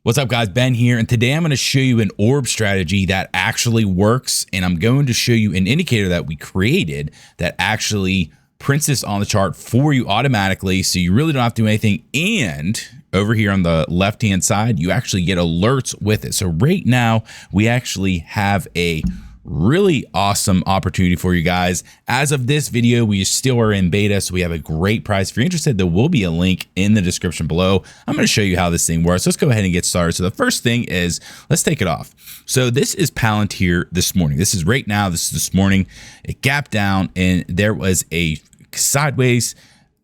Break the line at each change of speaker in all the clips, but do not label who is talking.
What's up, guys? Ben here, and today I'm going to show you an orb strategy that actually works, and I'm going to show you an indicator that we created that actually prints this on the chart for you automatically, so you really don't have to do anything. And over here on the left-hand side, you actually get alerts with it. So right now, we actually have a really awesome opportunity for you guys. As of this video, we still are in beta, so we have a great price. If you're interested, there will be a link in the description below. I'm going to show you how this thing works. Let's go ahead and get started. So the first thing is, let's take it off. So this is Palantir this morning. This is right now. This is this morning. It gapped down, and there was a sideways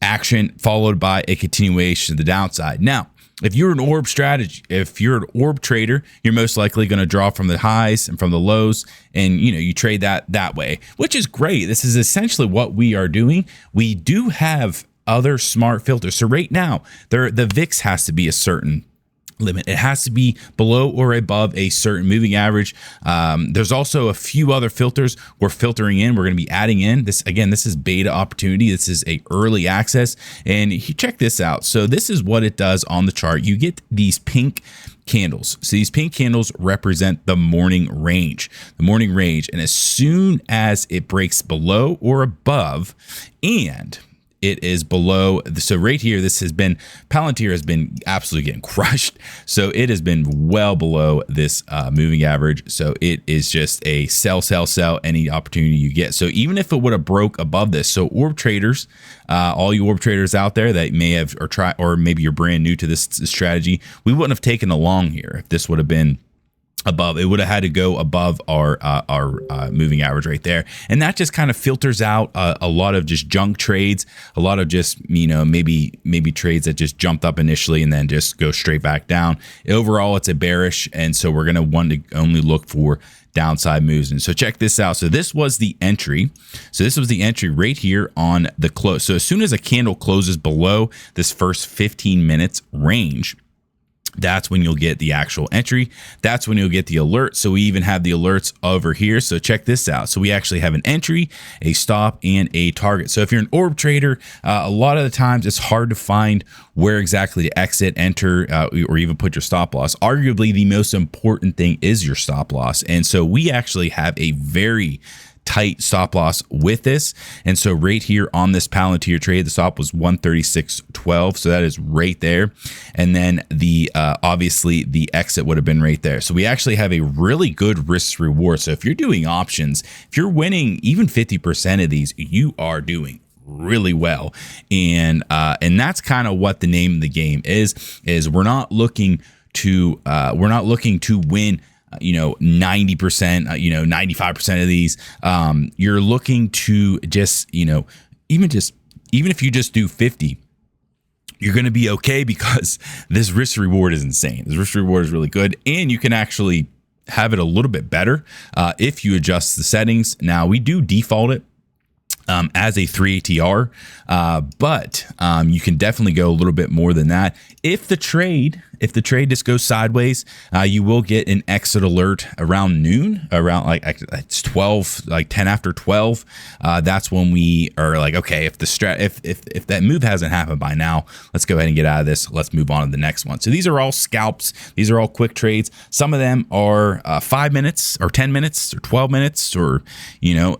action followed by a continuation to the downside. Now, if you're an orb strategy, if you're an orb trader, you're most likely going to draw from the highs and from the lows, and you trade that way, which is great. This is essentially what we are doing. We do have other smart filters. So right now, the VIX has to be a certain limit. It has to be below or above a certain moving average. There's also a few other filters we're filtering in. We're going to be adding in this. Again, this is beta opportunity. This is a early access, and you check this out. So this is what it does on the chart. You get these pink candles. So these pink candles represent the morning range, and as soon as it breaks below or above, and it is below. So right here, this has been, Palantir has been absolutely getting crushed. So it has been well below this moving average. So it is just a sell any opportunity you get. So even if it would have broke above this, so orb traders, all you orb traders out there that may have or maybe you're brand new to this strategy, we wouldn't have taken the long here if this would have been above. It would have had to go above our moving average right there, and that just kind of filters out a lot of just junk trades, a lot of just maybe trades that just jumped up initially and then just go straight back down. Overall, it's a bearish, and so we're going to want to only look for downside moves. And so check this out. So this was the entry. So this was the entry right here on the close. So as soon as a candle closes below this first 15 minutes range, that's when you'll get the actual entry. That's when you'll get the alert. So we even have the alerts over here. So check this out. So we actually have an entry, a stop, and a target. So if you're an orb trader, a lot of the times it's hard to find where exactly to exit, enter, or even put your stop loss. Arguably, the most important thing is your stop loss. And so we actually have a very tight stop loss with this. And so right here on this Palantir trade, the stop was 136.12. So that is right there. And then the obviously the exit would have been right there. So we actually have a really good risk reward. So if you're doing options, if you're winning even 50% of these, you are doing really well. And that's kind of what the name of the game is we're not looking to win 90%, 95% of these. You're looking to just, even if you just do 50, you're going to be okay, because this risk reward is insane. This risk reward is really good, and you can actually have it a little bit better if you adjust the settings. Now, we do default it as a 3 ATR, but you can definitely go a little bit more than that. If the trade just goes sideways, you will get an exit alert around noon, around it's 12, like 10 after 12. That's when we are like, okay, if that move hasn't happened by now, let's go ahead and get out of this. Let's move on to the next one. So these are all scalps. These are all quick trades. Some of them are 5 minutes or 10 minutes or 12 minutes, or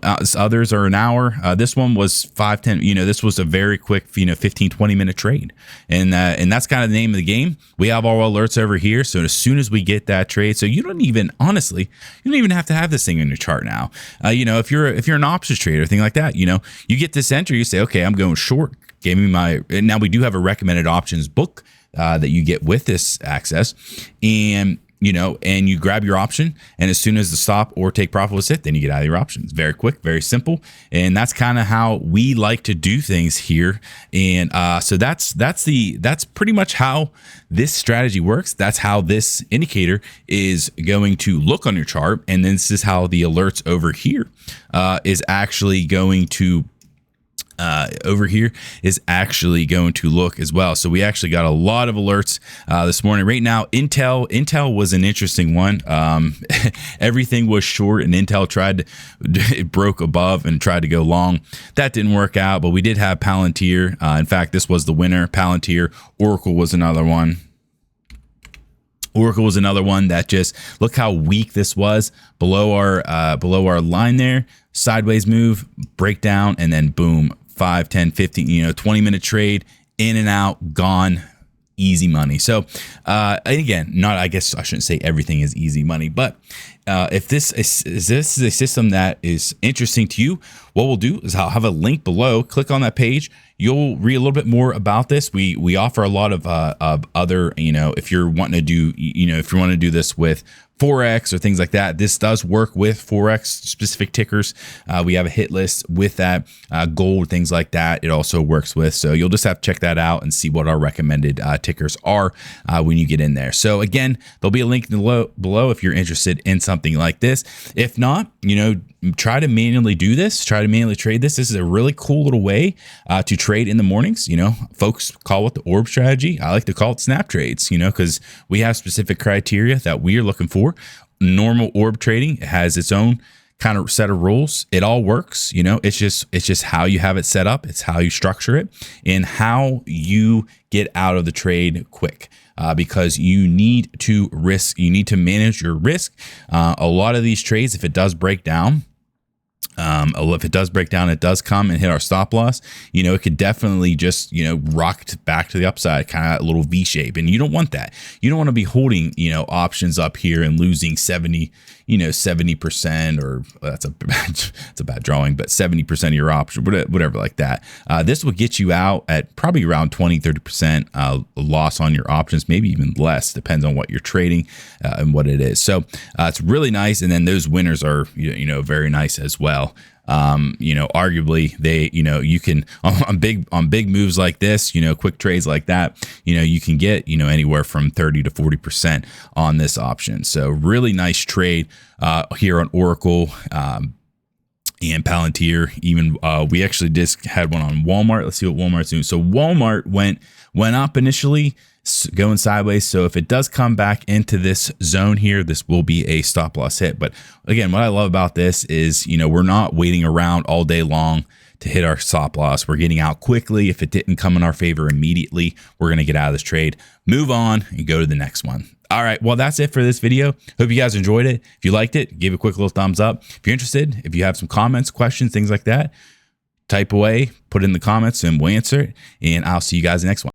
others are an hour. This one was 5, 10. This was a very quick 15-20 minute trade, and that's kind of the name of the game. We have all alerts over here. So as soon as we get that trade, so you don't even have to have this thing in your chart now. If you're an options trader, thing like that, you get this entry, you say, okay, I'm going short. Give me now we do have a recommended options book that you get with this access, and you grab your option, and as soon as the stop or take profit was hit, then you get out of your options. Very quick, very simple. And that's kind of how we like to do things here. And so that's pretty much how this strategy works. That's how this indicator is going to look on your chart. And then this is how the alerts over here is actually going to look as well. So we actually got a lot of alerts this morning. Right now, Intel was an interesting one. Everything was short, and Intel it broke above and tried to go long. That didn't work out, but we did have Palantir. In fact, this was the winner. Palantir. Oracle was another one. Oracle was another one that just, look how weak this was below our line there. Sideways move, breakdown, and then boom, 5, 10, 15, 20-minute trade, in and out, gone. Easy money. So again, I guess I shouldn't say everything is easy money, but if this is a system that is interesting to you, what we'll do is I'll have a link below. Click on that page. You'll read a little bit more about this. We offer a lot of other, if you're wanting to do, if you want to do this with Forex or things like that, this does work with Forex specific tickers. We have a hit list with that, gold, things like that. It also works with, so you'll just have to check that out and see what our recommended tickers are when you get in there. So again, there'll be a link below if you're interested in something like this. If not, try to manually do this, try to manually trade this. This is a really cool little way to trade in the mornings. Folks call it the orb strategy. I like to call it snap trades, because we have specific criteria that we are looking for. Normal orb trading has its own kind of set of rules. It all works, it's just how you have it set up. It's how you structure it and how you get out of the trade quick. Because you need to manage your risk. A lot of these trades, if it does break down, it does come and hit our stop loss. It could definitely just, rock back to the upside, kind of a little V shape. And you don't want that. You don't want to be holding, options up here and losing 70%, or that's a bad drawing, but 70% of your option, whatever like that. This will get you out at probably around 20-30% loss on your options, maybe even less, depends on what you're trading and what it is. So it's really nice. And then those winners are, very nice as well. Arguably they, you can on big moves like this, quick trades like that, you can get, anywhere from 30 to 40% on this option. So really nice trade here on Oracle and Palantir. Even we actually just had one on Walmart. Let's see what Walmart's doing. So Walmart went up initially, going sideways. So if it does come back into this zone here, this will be a stop loss hit. But again, what I love about this is, we're not waiting around all day long to hit our stop loss. We're getting out quickly. If it didn't come in our favor immediately, we're going to get out of this trade, move on, and go to the next one. All right, well, that's it for this video. Hope you guys enjoyed it. If you liked it, give a quick little thumbs up. If you're interested, if you have some comments, questions, things like that, type away, put it in the comments, and we'll answer it. And I'll see you guys in the next one.